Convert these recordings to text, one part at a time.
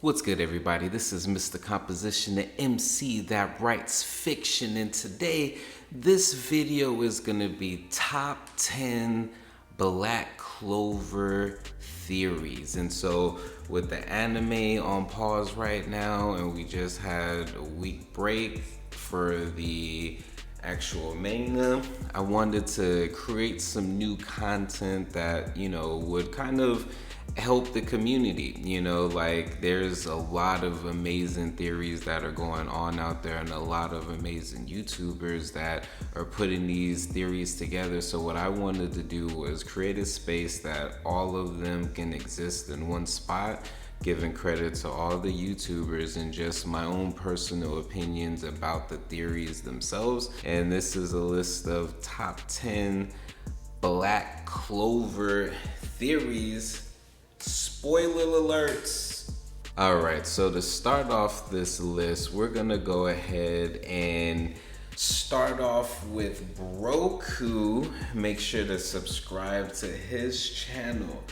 What's good, everybody? This is Mr. Composition, the MC that writes fiction, and today this video is gonna be top 10 Black Clover theories. And so with the anime on pause right now, and we just had a week break for the actual manga, I wanted to create some new content that, would kind of help the community. Like there's a lot of amazing theories that are going on out there and a lot of amazing YouTubers that are putting these theories together. So what I wanted to do was create a space that all of them can exist in one spot, giving credit to all the YouTubers and just my own personal opinions about the theories themselves. And this is a list of top 10 Black Clover theories. Spoiler alerts. All right, so to start off this list, we're gonna go ahead and start off with Broku. Make sure to subscribe to his channel.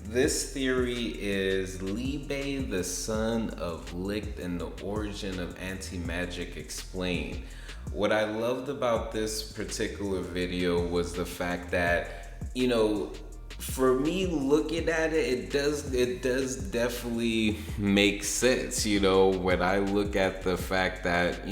This theory is Liebe, the son of Licht, and the origin of anti-magic explained. What I loved about this particular video was the fact that, for me looking at it, it does definitely make sense. When I look at the fact that,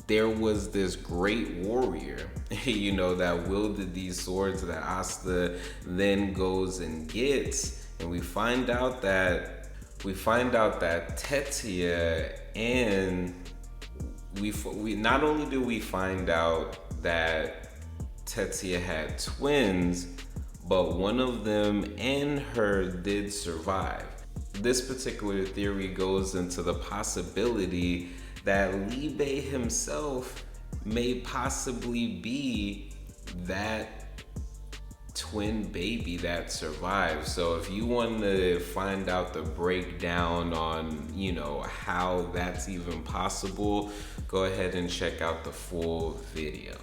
there was this great warrior, that wielded these swords that Asta then goes and gets, and we find out that Tetia, and we not only do we find out that Tetia had twins, but one of them and her did survive. This particular theory goes into the possibility that Liebe himself may possibly be that twin baby that survived. So if you want to find out the breakdown on, how that's even possible, go ahead and check out the full video.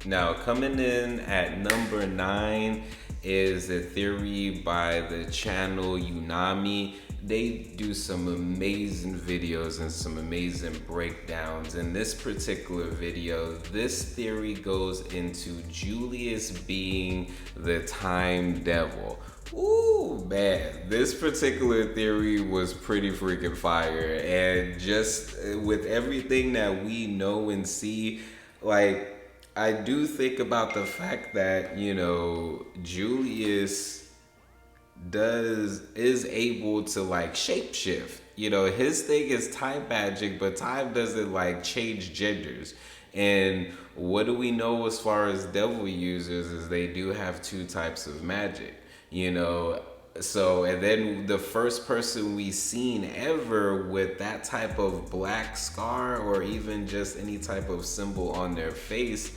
Now, coming in at number 9 is a theory by the channel Yunami. They do some amazing videos and some amazing breakdowns. In this particular video, this theory goes into Julius being the time devil. Ooh, man, this particular theory was pretty freaking fire. And just with everything that we know and see, I do think about the fact that, Julius is able to shapeshift. His thing is time magic, but time doesn't change genders. And what do we know as far as devil users is they do have two types of magic, So, and then the first person we seen ever with that type of black scar or even just any type of symbol on their face,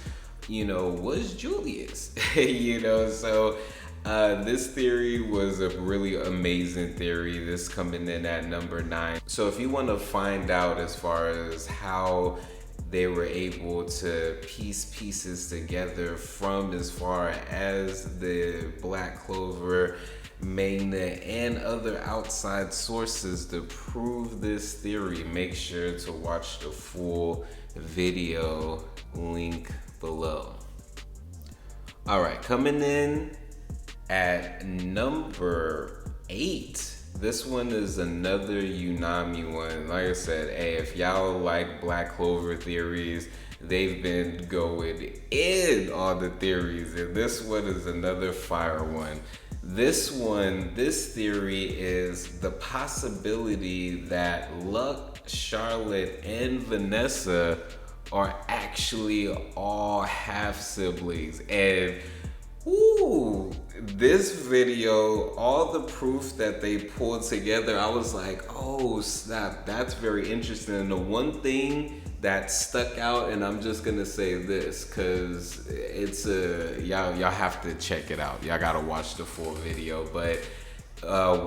was Julius. So this theory was a really amazing theory. This coming in at number 9. So if you want to find out as far as how they were able to piece pieces together from as far as the Black Clover manga and other outside sources to prove this theory, make sure to watch the full video, link below. All right, coming in at number 8. This one is another Yunami one. Like I said, hey, if y'all like Black Clover theories, they've been going in on the theories, and this one is another fire one. This theory is the possibility that Luck, Charlotte, and Vanessa are actually all half siblings. And this video, all the proof that they pulled together, I was like, oh snap, that's very interesting. And the one thing that stuck out, and I'm just gonna say this because it's y'all have to check it out. Y'all gotta watch the full video. But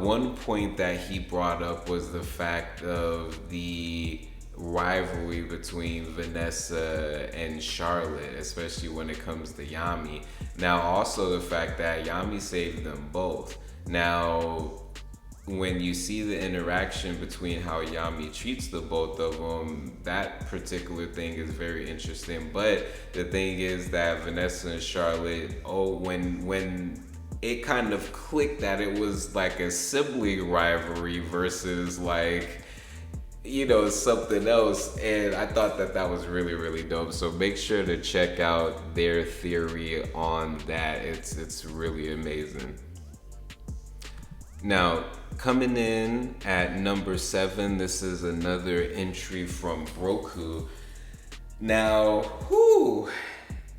one point that he brought up was the fact of the rivalry between Vanessa and Charlotte, especially when it comes to Yami. Now, also the fact that Yami saved them both. Now, when you see the interaction between how Yami treats the both of them, that particular thing is very interesting. But the thing is that Vanessa and Charlotte, when it kind of clicked that it was like a sibling rivalry versus like, you know, something else. And I thought that that was really, really dope. So make sure to check out their theory on that. It's really amazing. Now, coming in at number 7, this is another entry from Broku. Now,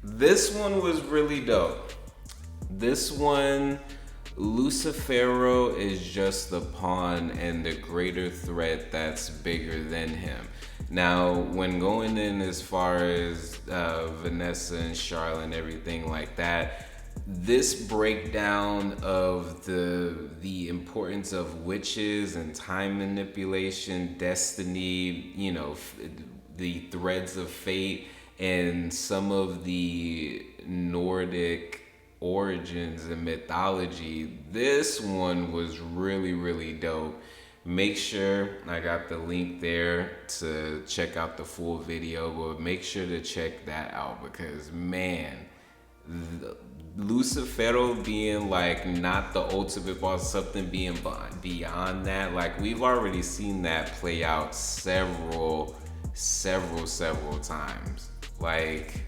this one was really dope. This one, Lucifero is just the pawn and the greater threat that's bigger than him. Now, when going in as far as Vanessa and Charlotte and everything like that, this breakdown of the importance of witches and time manipulation, destiny, you know, the threads of fate, and some of the Nordic origins and mythology, this one was really, really dope. Make sure, I got the link there to check out the full video, but make sure to check that out because, man, Lucifero being like not the ultimate boss, something being beyond that, like we've already seen that play out several times. Like,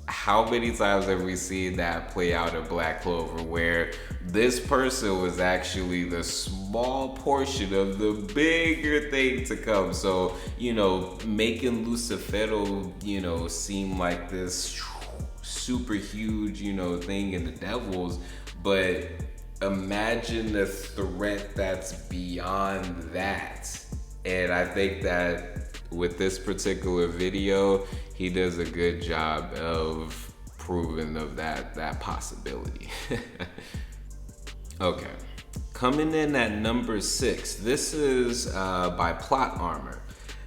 how many times have we seen that play out in Black Clover where this person was actually the small portion of the bigger thing to come? So, you know, making Lucifero, you know, seem like this super huge, you know, thing in the Devils, but imagine the threat that's beyond that. And I think that with this particular video, he does a good job of proving of that possibility. Okay, coming in at number 6, this is by Plot Armor.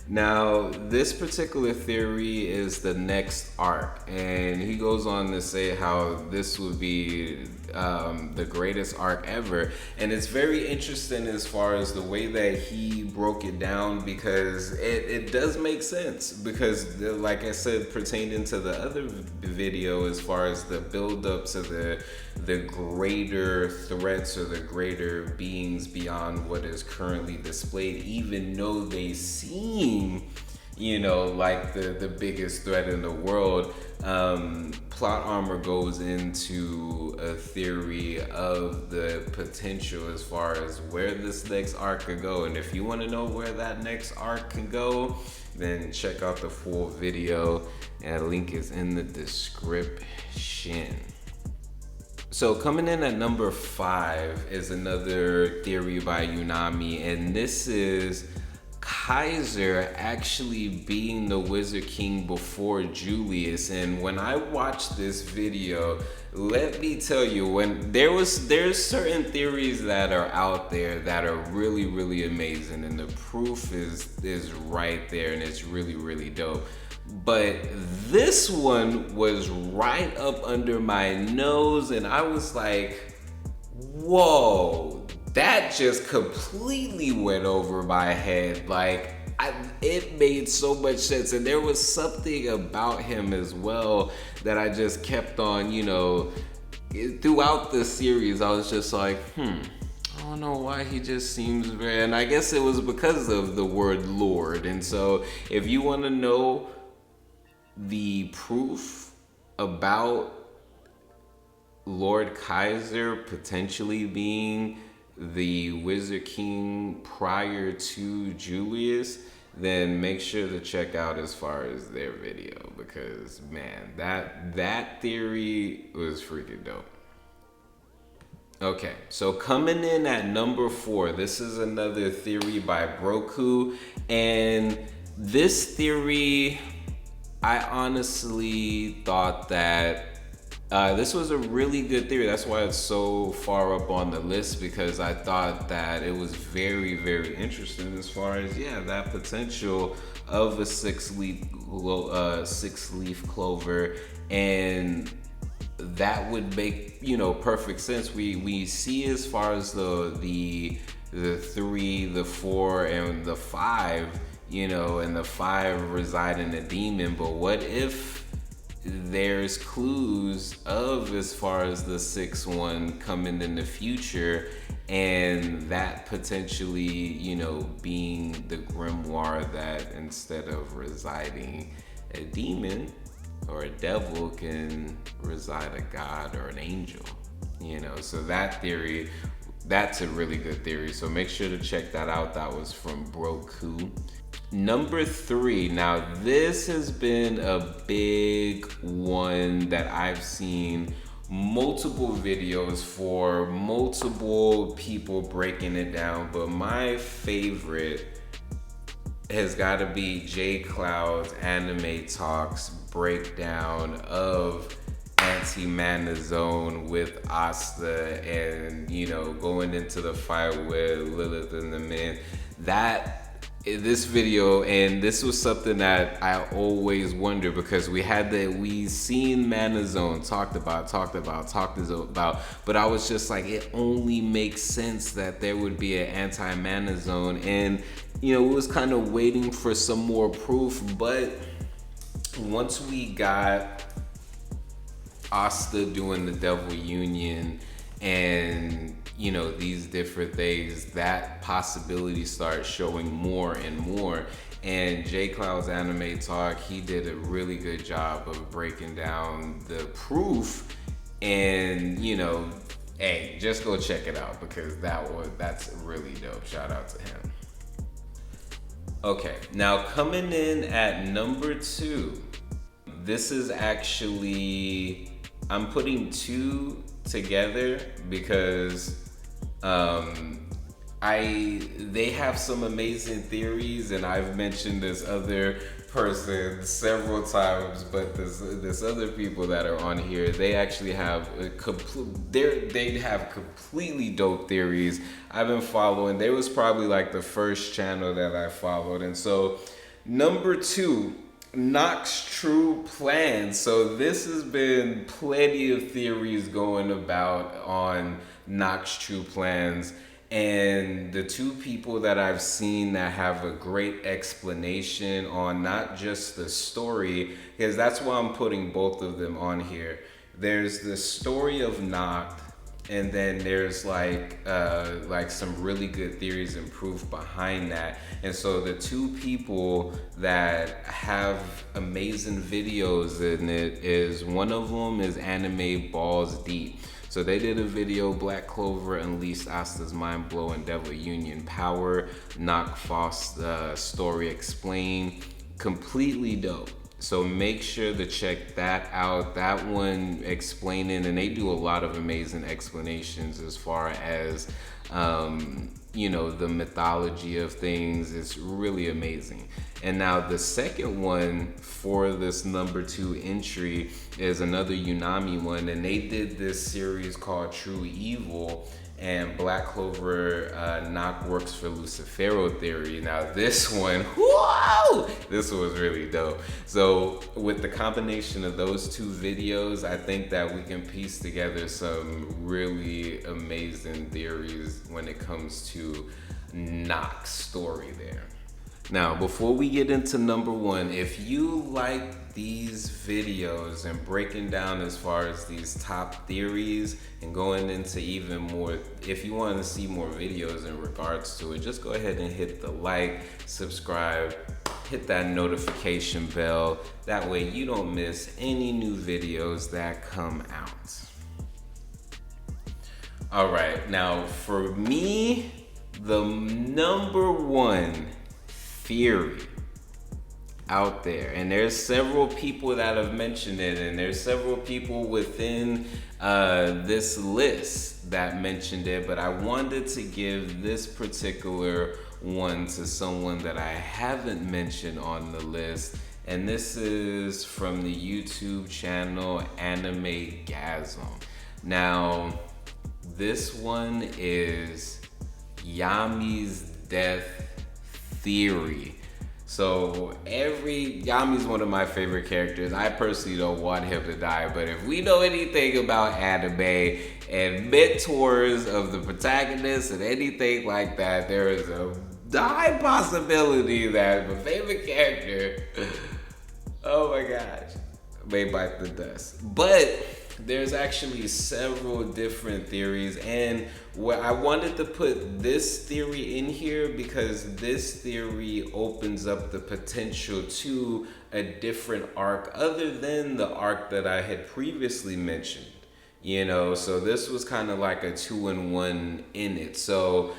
Now, this particular theory is the next arc, and he goes on to say how this would be the greatest arc ever. And it's very interesting as far as the way that he broke it down, because it does make sense. Because, like I said, pertaining to the other video, as far as the build-up to the greater threats or the greater beings beyond what is currently displayed, even though they seem, you know, like the biggest threat in the world. Plot Armor goes into a theory of the potential as far as where this next arc could go. And if you want to know where that next arc can go, then check out the full video, and a link is in the description. So coming in at number 5 is another theory by Yunami, and this is Kaiser actually being the Wizard King before Julius. And when I watched this video, let me tell you, when there's certain theories that are out there that are really, really amazing, and the proof is right there, and it's really, really dope. But this one was right up under my nose, and I was like, whoa, that just completely went over my head. Like, it made so much sense. And there was something about him as well that I just kept on, you know, throughout the series, I was just like, I don't know why he just seems very, and I guess it was because of the word Lord. And so if you want to know the proof about Lord Kaiser potentially being the Wizard King prior to Julius, then make sure to check out as far as their video, because man, that theory was freaking dope. Okay, so coming in at number 4, this is another theory by Broku, and this theory, I honestly thought that this was a really good theory. That's why it's so far up on the list, because I thought that it was very, very interesting as far as, that potential of a six leaf clover. And that would make, perfect sense. We see as far as the 3, the 4, and the 5, and the 5 reside in a demon. But what if there's clues of as far as the 6th one coming in the future, and that potentially, being the grimoire that instead of residing a demon or a devil can reside a god or an angel, so that theory, that's a really good theory. So make sure to check that out. That was from Broku. Number 3, now this has been a big one that I've seen multiple videos for, multiple people breaking it down, but my favorite has got to be J Cloud's Anime Talks breakdown of Anti-Mana Zone with Asta, and going into the fight with Lilith and the men. This video, and this was something that I always wonder, because we seen Mana Zone talked about, but I was just like, it only makes sense that there would be an anti-Mana Zone, and it was kind of waiting for some more proof. But once we got Asta doing the Devil Union and these different things, that possibility starts showing more and more. And J Cloud's Anime Talk, he did a really good job of breaking down the proof. And hey, just go check it out, because that's really dope. Shout out to him. Okay, now coming in at number 2, this is actually, I'm putting 2 together because they have some amazing theories, and I've mentioned this other person several times, but this other people that are on here, they actually have they have completely dope theories. I've been following, they was probably like the first channel that I followed. And so number 2, Nachts True Plans. So this has been plenty of theories going about on Nachts True Plans, and the 2 people that I've seen that have a great explanation on not just the story, because that's why I'm putting both of them on here. There's the story of Nacht, and then there's like some really good theories and proof behind that. And so the 2 people that have amazing videos in it is, one of them is Anime Balls Deep. So they did a video, Black Clover unleashed Asta's mind-blowing Devil Union power, Knock Foss story explained, completely dope. So make sure to check that out. That one explaining, and they do a lot of amazing explanations as far as the mythology of things. It's really amazing. And now the second one for this number 2 entry is another Yunami one, and they did this series called True Evil, and Black Clover Knock works for Lucifero theory. Now this one, whoa, this was really dope. So with the combination of those 2 videos, I think that we can piece together some really amazing theories when it comes to Knock's story there. Now, before we get into number 1, if you like these videos and breaking down as far as these top theories and going into even more, if you want to see more videos in regards to it, just go ahead and hit the like, subscribe, hit that notification bell. That way you don't miss any new videos that come out. All right, now for me, the number 1 theory out there, and there's several people that have mentioned it, and there's several people within this list that mentioned it, but I wanted to give this particular one to someone that I haven't mentioned on the list, and this is from the YouTube channel Anime Gasm. Now this one is Yami's death theory. So Yami's one of my favorite characters. I personally don't want him to die, but if we know anything about anime and mentors of the protagonist and anything like that, there is a high possibility that my favorite character, oh my gosh, may bite the dust. But there's actually several different theories, and what I wanted to put this theory in here because this theory opens up the potential to a different arc other than the arc that I had previously mentioned. You know, so this was kind of like a 2-in-1 in it. So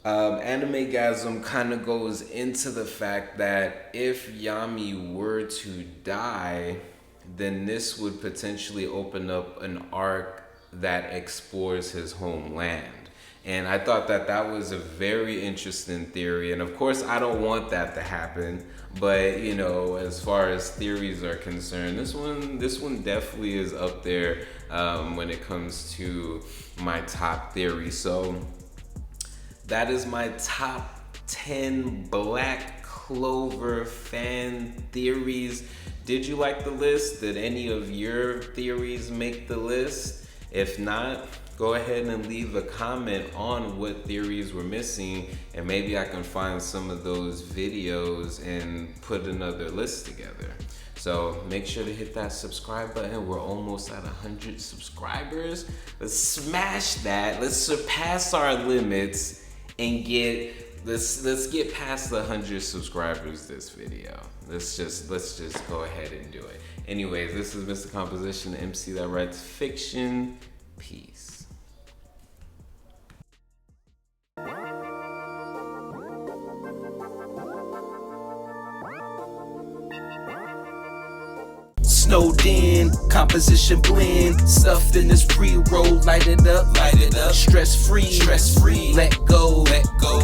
Animegasm kind of goes into the fact that if Yami were to die, then this would potentially open up an arc that explores his homeland. And I thought that that was a very interesting theory. And of course, I don't want that to happen. But, you know, as far as theories are concerned, this one definitely is up there when it comes to my top theory. So that is my top 10 Black Clover fan theories. Did you like the list? Did any of your theories make the list? If not, go ahead and leave a comment on what theories were missing, and maybe I can find some of those videos and put another list together. So make sure to hit that subscribe button. We're almost at 100 subscribers. Let's smash that. Let's surpass our limits and let's get past the 100 subscribers this video. Let's just go ahead and do it. Anyways, this is Mr. Composition, the MC that writes fiction. Peace. Snowed in, composition blend, stuffed in this pre-roll, light it up, stress free, let go,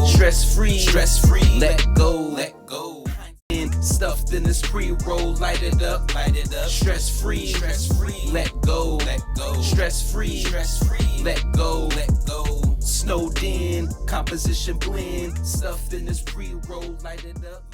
stress free, let go, stuffed in this pre-roll, light it up, stress free, let go, stress free, let go, snowed in, composition blend, stuffed in this pre-roll, light it up,